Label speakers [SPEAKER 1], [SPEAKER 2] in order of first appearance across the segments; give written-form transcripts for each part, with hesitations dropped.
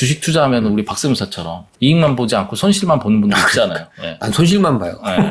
[SPEAKER 1] 주식 투자하면 우리 박세무사처럼 이익만 보지 않고 손실만 보는 분들 있잖아요. 네.
[SPEAKER 2] 난 손실만 봐요.
[SPEAKER 1] 네.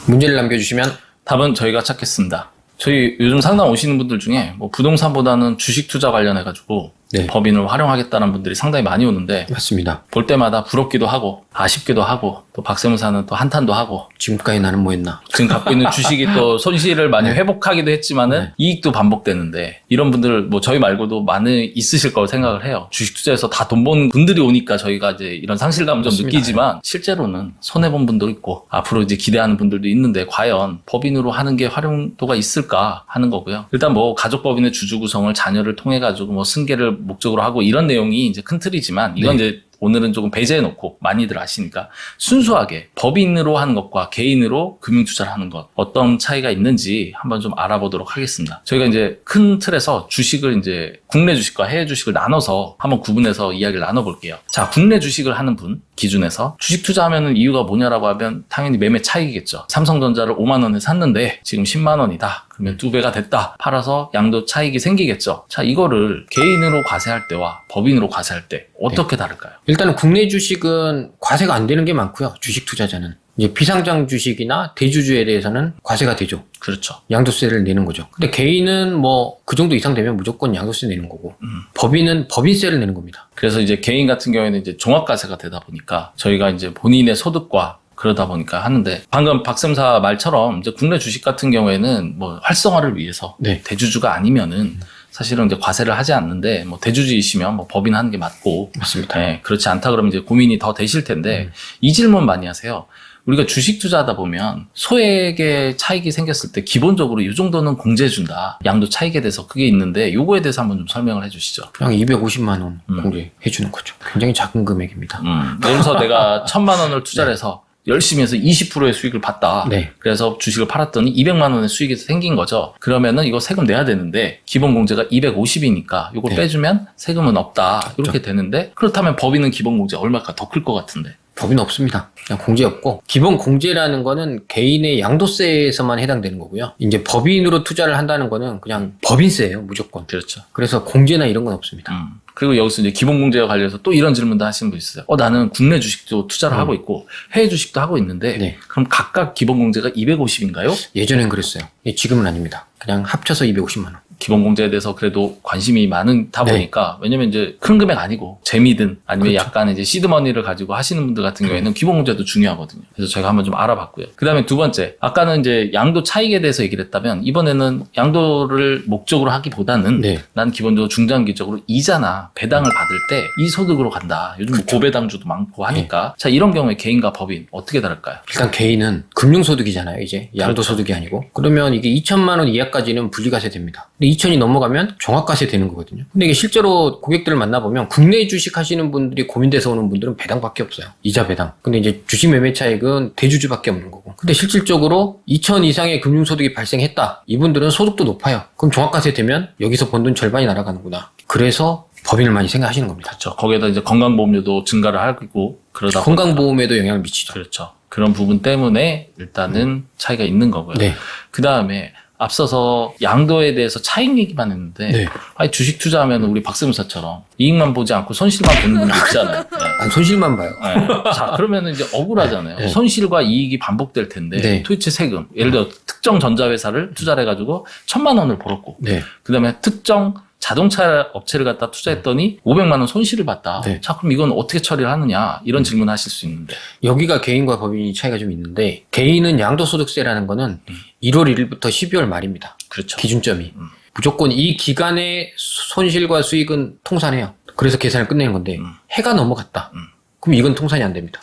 [SPEAKER 2] 문제를 남겨주시면
[SPEAKER 1] 답은 저희가 찾겠습니다. 저희 요즘 상담 오시는 분들 중에 뭐 부동산보다는 주식 투자 관련해가지고
[SPEAKER 2] 네.
[SPEAKER 1] 법인을 활용하겠다는 분들이 상당히 많이 오는데
[SPEAKER 2] 맞습니다.
[SPEAKER 1] 볼 때마다 부럽기도 하고 아쉽기도 하고 또 박세무사는 또 한탄도 하고
[SPEAKER 2] 지금까지 나는 뭐 했나?
[SPEAKER 1] 지금 갖고 있는 주식이 또 손실을 많이 회복하기도 했지만은
[SPEAKER 2] 네.
[SPEAKER 1] 이익도 반복되는데 이런 분들 뭐 저희 말고도 많이 있으실 거라고 생각을 해요. 주식 투자에서 다 돈 번 분들이 오니까 저희가 이제 이런 상실감을 좀
[SPEAKER 2] 맞습니다.
[SPEAKER 1] 느끼지만 실제로는 손해본 분도 있고 앞으로 이제 기대하는 분들도 있는데 과연 법인으로 하는 게 활용도가 있을까 하는 거고요. 일단 뭐 가족법인의 주주 구성을 자녀를 통해 가지고 뭐 승계를 목적으로 하고 이런 내용이 이제 큰 틀이지만 이건
[SPEAKER 2] 네.
[SPEAKER 1] 이제 오늘은 조금 배제해 놓고 많이들 아시니까 순수하게 법인으로 하는 것과 개인으로 금융투자를 하는 것 어떤 차이가 있는지 한번 좀 알아보도록 하겠습니다. 저희가 이제 큰 틀에서 주식을 이제 국내 주식과 해외 주식을 나눠서 한번 구분해서 이야기를 나눠볼게요. 자, 국내 주식을 하는 분 기준에서 주식 투자하면은 이유가 뭐냐라고 하면 당연히 매매 차익이겠죠. 삼성전자를 5만 원에 샀는데 지금 10만 원이다. 그러면 2배가 됐다. 팔아서 양도 차익이 생기겠죠. 자, 이거를 개인으로 과세할 때와 법인으로 과세할 때 어떻게 다를까요?
[SPEAKER 2] 일단은 국내 주식은 과세가 안 되는 게 많고요. 주식 투자자는. 이제 비상장 주식이나 대주주에 대해서는 과세가 되죠.
[SPEAKER 1] 그렇죠.
[SPEAKER 2] 양도세를 내는 거죠. 근데 개인은 뭐 그 정도 이상 되면 무조건 양도세 내는 거고 법인은 법인세를 내는 겁니다.
[SPEAKER 1] 그래서 이제 개인 같은 경우에는 이제 종합과세가 되다 보니까 저희가 이제 본인의 소득과 그러다 보니까 하는데 방금 박sem사 말처럼 이제 국내 주식 같은 경우에는 뭐 활성화를 위해서
[SPEAKER 2] 네.
[SPEAKER 1] 대주주가 아니면은 사실은 이제 과세를 하지 않는데 뭐 대주주이시면 뭐 법인 하는 게 맞고
[SPEAKER 2] 맞습니다.
[SPEAKER 1] 네, 그렇지 않다 그러면 이제 고민이 더 되실 텐데 이 질문 많이 하세요. 우리가 주식 투자하다 보면 소액의 차익이 생겼을 때 기본적으로 이 정도는 공제해준다. 양도 차익에 대해서 그게 있는데 요거에 대해서 한번 좀 설명을 해주시죠.
[SPEAKER 2] 그냥 250만 원 공제해 주는 거죠. 굉장히 작은 금액입니다.
[SPEAKER 1] 예를 들어서 내가 1,000만 원을 투자를 해서 열심히 해서 20%의 수익을 봤다.
[SPEAKER 2] 네.
[SPEAKER 1] 그래서 주식을 팔았더니 200만 원의 수익이 생긴 거죠. 그러면은 이거 세금 내야 되는데 기본 공제가 250이니까 이걸
[SPEAKER 2] 네.
[SPEAKER 1] 빼주면 세금은 없다. 이렇게 되는데 그렇다면 법인은 기본 공제 얼마가 더 클 것 같은데.
[SPEAKER 2] 법인 없습니다. 그냥 공제 없고 기본 공제라는 거는 개인의 양도세에서만 해당되는 거고요. 이제 법인으로 투자를 한다는 거는 그냥 법인세예요. 무조건.
[SPEAKER 1] 그렇죠.
[SPEAKER 2] 그래서 공제나 이런 건 없습니다.
[SPEAKER 1] 그리고 여기서 이제 기본 공제와 관련해서 또 이런 질문도 하시는 분 있어요. 나는 국내 주식도 투자를 하고 있고 해외 주식도 하고 있는데
[SPEAKER 2] 네.
[SPEAKER 1] 그럼 각각 기본 공제가 250인가요?
[SPEAKER 2] 예전엔 그랬어요. 지금은 아닙니다. 그냥 합쳐서 250만 원.
[SPEAKER 1] 기본 공제에 대해서 그래도 관심이 많다
[SPEAKER 2] 네.
[SPEAKER 1] 보니까 왜냐면 이제 큰 금액 아니고 재미든 아니면
[SPEAKER 2] 그렇죠.
[SPEAKER 1] 약간 이제 시드머니를 가지고 하시는 분들 같은 경우에는 기본 공제도 중요하거든요. 그래서 제가 한번 좀 알아봤고요. 그다음에 두 번째, 아까는 이제 양도 차익에 대해서 얘기를 했다면 이번에는 양도를 목적으로 하기보다는
[SPEAKER 2] 네.
[SPEAKER 1] 난 기본적으로 중장기적으로 이자나 배당을 받을 때 이 소득으로 간다. 요즘 뭐 고배당주도 많고 하니까 자 이런 경우에 개인과 법인 어떻게 다를까요?
[SPEAKER 2] 일단 개인은 금융소득이잖아요. 이제 양도소득이 아니고. 그러면 이게 2천만 원 이하까지는 분리과세 됩니다. 근데 2천이 넘어가면 종합과세 되는 거거든요. 근데 이게 실제로 고객들을 만나보면 국내 주식 하시는 분들이 고민돼서 오는 분들은 배당밖에 없어요. 이자 배당. 근데 이제 주식 매매 차익은 대주주밖에 없는 거고. 근데 실질적으로 2천 이상의 금융소득이 발생했다. 이분들은 소득도 높아요. 그럼 종합과세 되면 여기서 번 돈 절반이 날아가는구나. 그래서 법인을 많이 생각하시는 겁니다.
[SPEAKER 1] 그렇죠. 거기에다 이제 건강보험료도 증가를 하고 그러다 보니까
[SPEAKER 2] 건강보험에도 영향을 미치죠.
[SPEAKER 1] 그렇죠. 그런 부분 때문에 일단은 차이가 있는 거고요.
[SPEAKER 2] 네.
[SPEAKER 1] 그 다음에 앞서서 양도에 대해서 차익 얘기만 했는데
[SPEAKER 2] 네.
[SPEAKER 1] 아니 주식 투자하면 우리 박세무사처럼 이익만 보지 않고 손실만 보는 분들 있잖아요. 네.
[SPEAKER 2] 난 손실만 봐요.
[SPEAKER 1] 네. 자, 그러면 이제 억울하잖아요.
[SPEAKER 2] 네.
[SPEAKER 1] 손실과 이익이 반복될 텐데
[SPEAKER 2] 네.
[SPEAKER 1] 도대체 세금, 예를 들어 특정 전자회사를 투자를 해가지고 1,000만 원을 벌었고
[SPEAKER 2] 네.
[SPEAKER 1] 그 다음에 특정 자동차 업체를 갖다 투자했더니 500만 원 손실을 봤다.
[SPEAKER 2] 네.
[SPEAKER 1] 자, 그럼 이건 어떻게 처리를 하느냐 이런 질문을 하실 수 있는데
[SPEAKER 2] 여기가 개인과 법인이 차이가 좀 있는데 개인은 양도소득세라는 거는 1월 1일부터 12월 말입니다.
[SPEAKER 1] 그렇죠.
[SPEAKER 2] 기준점이. 무조건 이 기간의 손실과 수익은 통산해요. 그래서 계산을 끝내는 건데 해가 넘어갔다. 그럼 이건 통산이 안 됩니다.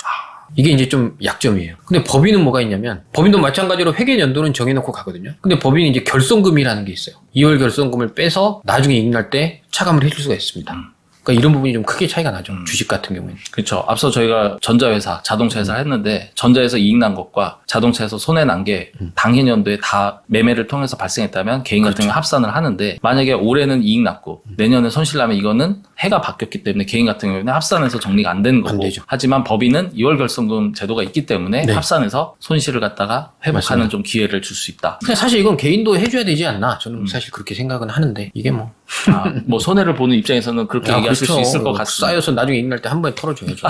[SPEAKER 2] 이게 이제 좀 약점이에요. 근데 법인은 뭐가 있냐면 법인도 마찬가지로 회계 연도는 정해놓고 가거든요. 근데 법인이 이제 결손금이라는 게 있어요. 2월 결손금을 빼서 나중에 이익 날 때 차감을 해줄 수가 있습니다. 그러니까 이런 부분이 좀 크게 차이가 나죠. 주식 같은 경우에는.
[SPEAKER 1] 그렇죠. 앞서 저희가 전자회사, 자동차 회사를 했는데 전자에서 이익 난 것과 자동차에서 손해 난 게 당해년도에 다 매매를 통해서 발생했다면 개인 같은 경우는 합산을 하는데 만약에 올해는 이익 났고 내년에 손실 나면 이거는 해가 바뀌었기 때문에 개인 같은 경우에는 합산해서 정리가 안 되는 거고
[SPEAKER 2] 되죠.
[SPEAKER 1] 하지만 법인은 2월 결손금 제도가 있기 때문에
[SPEAKER 2] 네.
[SPEAKER 1] 합산해서 손실을 갖다가 회복하는
[SPEAKER 2] 맞습니다.
[SPEAKER 1] 좀 기회를 줄 수 있다.
[SPEAKER 2] 근데 사실 이건 개인도 해줘야 되지 않나? 저는 사실 그렇게 생각은 하는데 이게 뭐.
[SPEAKER 1] 뭐 손해를 보는 입장에서는 그렇게 얘기하실 수 있을 것 같습니다.
[SPEAKER 2] 쌓여서 나중에 이익 날 때 한 번에 털어줘야죠.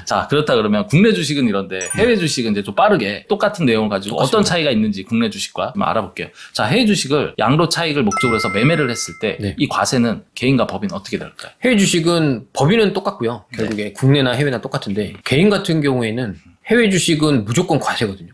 [SPEAKER 1] 자, 그렇다 그러면 국내 주식은 이런데 해외 주식은 이제 좀 빠르게 똑같은 내용을 가지고
[SPEAKER 2] 똑같습니다.
[SPEAKER 1] 어떤 차이가 있는지 국내 주식과 한번 알아볼게요. 자, 해외 주식을 양도 차익을 목적으로 해서 매매를 했을 때 이
[SPEAKER 2] 네.
[SPEAKER 1] 과세는 개인과 법인 어떻게 될까요?
[SPEAKER 2] 해외 주식은 법인은 똑같고요. 결국에 국내나 해외나 똑같은데 개인 같은 경우에는 해외 주식은 무조건 과세거든요.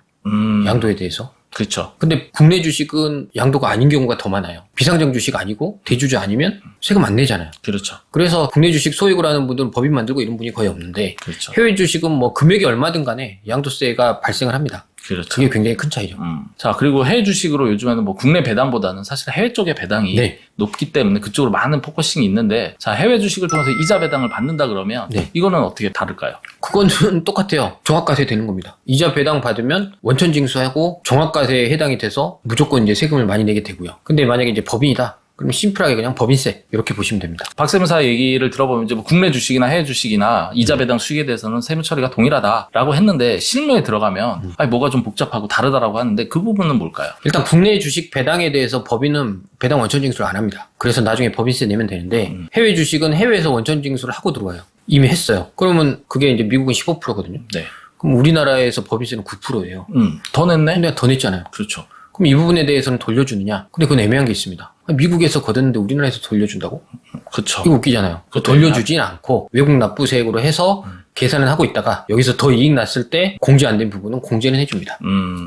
[SPEAKER 2] 양도에 대해서.
[SPEAKER 1] 그렇죠.
[SPEAKER 2] 근데 국내 주식은 양도가 아닌 경우가 더 많아요. 비상장 주식 아니고 대주주 아니면 세금 안 내잖아요.
[SPEAKER 1] 그렇죠.
[SPEAKER 2] 그래서 국내 주식 소액을 하는 분들은 법인 만들고 이런 분이 거의 없는데
[SPEAKER 1] 그렇죠.
[SPEAKER 2] 해외 주식은 뭐 금액이 얼마든 간에 양도세가 발생을 합니다.
[SPEAKER 1] 그렇죠.
[SPEAKER 2] 그게 굉장히 큰 차이죠.
[SPEAKER 1] 자, 그리고 해외 주식으로 요즘에는 뭐 국내 배당보다는 사실 해외 쪽의 배당이
[SPEAKER 2] 네.
[SPEAKER 1] 높기 때문에 그쪽으로 많은 포커싱이 있는데 자, 해외 주식을 통해서 이자 배당을 받는다 그러면
[SPEAKER 2] 네.
[SPEAKER 1] 이거는 어떻게 다를까요?
[SPEAKER 2] 그건 똑같아요. 종합과세 되는 겁니다. 이자 배당 받으면 원천 징수하고 종합과세에 해당이 돼서 무조건 이제 세금을 많이 내게 되고요. 근데 만약에 이제 법인이다. 그럼 심플하게 그냥 법인세 이렇게 보시면 됩니다.
[SPEAKER 1] 박세무사 얘기를 들어보면 이제 뭐 국내 주식이나 해외 주식이나 이자 배당 수익에 대해서는 세무 처리가 동일하다라고 했는데 실무에 들어가면 아니 뭐가 좀 복잡하고 다르다라고 하는데 그 부분은 뭘까요?
[SPEAKER 2] 일단 국내 주식 배당에 대해서 법인은 배당 원천 징수를 안 합니다. 그래서 나중에 법인세 내면 되는데 해외 주식은 해외에서 원천 징수를 하고 들어와요. 이미 했어요. 그러면 그게 이제 미국은 15%거든요.
[SPEAKER 1] 네.
[SPEAKER 2] 그럼 우리나라에서 법인세는 9%예요.
[SPEAKER 1] 더 냈네?
[SPEAKER 2] 근데 더 냈잖아요.
[SPEAKER 1] 그렇죠.
[SPEAKER 2] 그럼 이 부분에 대해서는 돌려주느냐? 근데 그건 애매한 게 있습니다. 미국에서 걷었는데 우리나라에서 돌려준다고?
[SPEAKER 1] 그렇죠.
[SPEAKER 2] 이거 웃기잖아요. 돌려주진 않고 외국 납부세액으로 해서 계산을 하고 있다가 여기서 더 이익 났을 때 공제 안 된 부분은 공제는 해줍니다.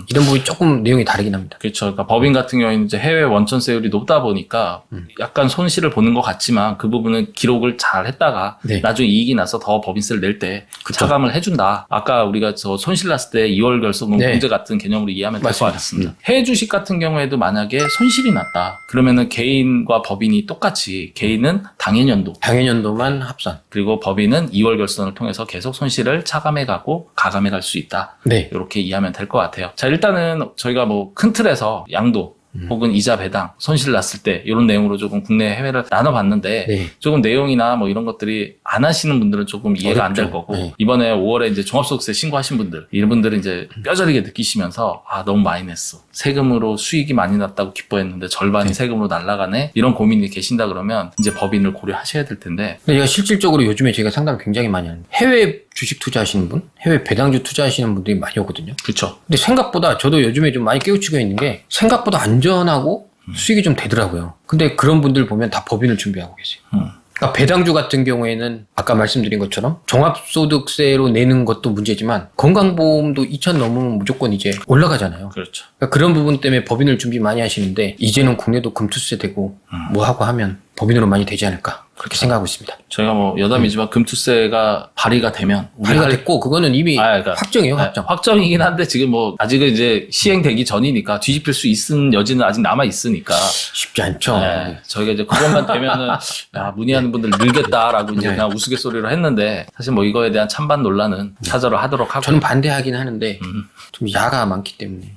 [SPEAKER 2] 이런 부분이 조금 내용이 다르긴 합니다.
[SPEAKER 1] 그렇죠. 그러니까 법인 같은 경우에는 이제 해외 원천세율이 높다 보니까 약간 손실을 보는 것 같지만 그 부분은 기록을 잘 했다가
[SPEAKER 2] 네.
[SPEAKER 1] 나중에 이익이 나서 더 법인세를 낼 때 차감을 해준다. 아까 우리가 저 손실 났을 때 2월 결손금
[SPEAKER 2] 네.
[SPEAKER 1] 공제 같은 개념으로 이해하면 될 것
[SPEAKER 2] 맞습니다.
[SPEAKER 1] 같습니다. 해외 주식 같은 경우에도 만약에 손실이 났다. 그러면은 개인과 법인이 똑같이 개인은 당해년도
[SPEAKER 2] 당해년도만 합산.
[SPEAKER 1] 그리고 법인은 2월 결손을 통해서 계속 손실을 차감해가고 가감해갈 수 있다.
[SPEAKER 2] 네.
[SPEAKER 1] 이렇게 이해하면 될 것 같아요. 자, 일단은 저희가 뭐 큰 틀에서 양도 혹은 이자 배당, 손실 났을 때 이런 내용으로 조금 국내 해외를 나눠봤는데
[SPEAKER 2] 네.
[SPEAKER 1] 조금 내용이나 뭐 이런 것들이 안 하시는 분들은 조금 이해가 안 될
[SPEAKER 2] 어렵죠.
[SPEAKER 1] 거고
[SPEAKER 2] 네.
[SPEAKER 1] 이번에 5월에 이제 종합소득세 신고하신 분들 이런 분들은 이제 뼈저리게 느끼시면서 아 너무 많이 냈어. 세금으로 수익이 많이 났다고 기뻐했는데 절반이 세금으로 날아가네. 이런 고민이 계신다 그러면 이제 법인을 고려하셔야 될 텐데
[SPEAKER 2] 근데 제가 실질적으로 요즘에 제가 상담을 굉장히 많이 하는데 해외 주식 투자하시는 분, 해외 배당주 투자하시는 분들이 많이 오거든요.
[SPEAKER 1] 그렇죠.
[SPEAKER 2] 근데 생각보다 저도 요즘에 좀 많이 깨우치고 있는 게 생각보다 안전하고 수익이 좀 되더라고요. 근데 그런 분들 보면 다 법인을 준비하고 계세요. 그러니까 배당주 같은 경우에는 아까 말씀드린 것처럼 종합소득세로 내는 것도 문제지만 건강보험도 2,000 넘으면 무조건 이제 올라가잖아요.
[SPEAKER 1] 그렇죠.
[SPEAKER 2] 그러니까 그런 부분 때문에 법인을 준비 많이 하시는데 이제는 국내도 금투세 되고 뭐 하고 하면 법인으로 많이 되지 않을까 그렇게 생각하고 있습니다.
[SPEAKER 1] 저희가 뭐 여담이지만 금투세가 발의가 되면
[SPEAKER 2] 발의가 됐고 그거는 이미
[SPEAKER 1] 그러니까
[SPEAKER 2] 확정이에요.
[SPEAKER 1] 네,
[SPEAKER 2] 확정.
[SPEAKER 1] 확정이긴 한데 지금 뭐 아직은 이제 시행되기 전이니까 뒤집힐 수 있는 여지는 아직 남아 있으니까
[SPEAKER 2] 쉽지 않죠.
[SPEAKER 1] 네, 저희가 이제 그것만 되면은 야, 문의하는 분들 늘겠다라고 이제
[SPEAKER 2] 네.
[SPEAKER 1] 그냥 우스갯소리로 했는데 사실 뭐 이거에 대한 찬반 논란은 차저로 하도록 하고
[SPEAKER 2] 저는 반대하긴 하는데 좀 야가 많기 때문에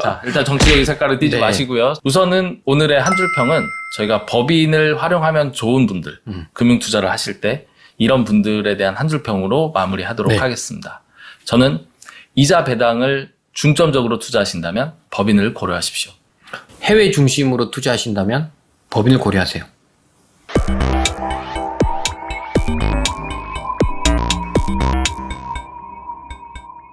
[SPEAKER 1] 자 일단 정치적인 색깔을 띄지
[SPEAKER 2] 네.
[SPEAKER 1] 마시고요. 우선은 오늘의 한 줄 평은 저희가 법인을 활용하면 좋은 분들 금융 투자를 하실 때 이런 분들에 대한 한 줄 평으로 마무리하도록
[SPEAKER 2] 네.
[SPEAKER 1] 하겠습니다. 저는 이자 배당을 중점적으로 투자하신다면 법인을 고려하십시오.
[SPEAKER 2] 해외 중심으로 투자하신다면 법인을 고려하세요.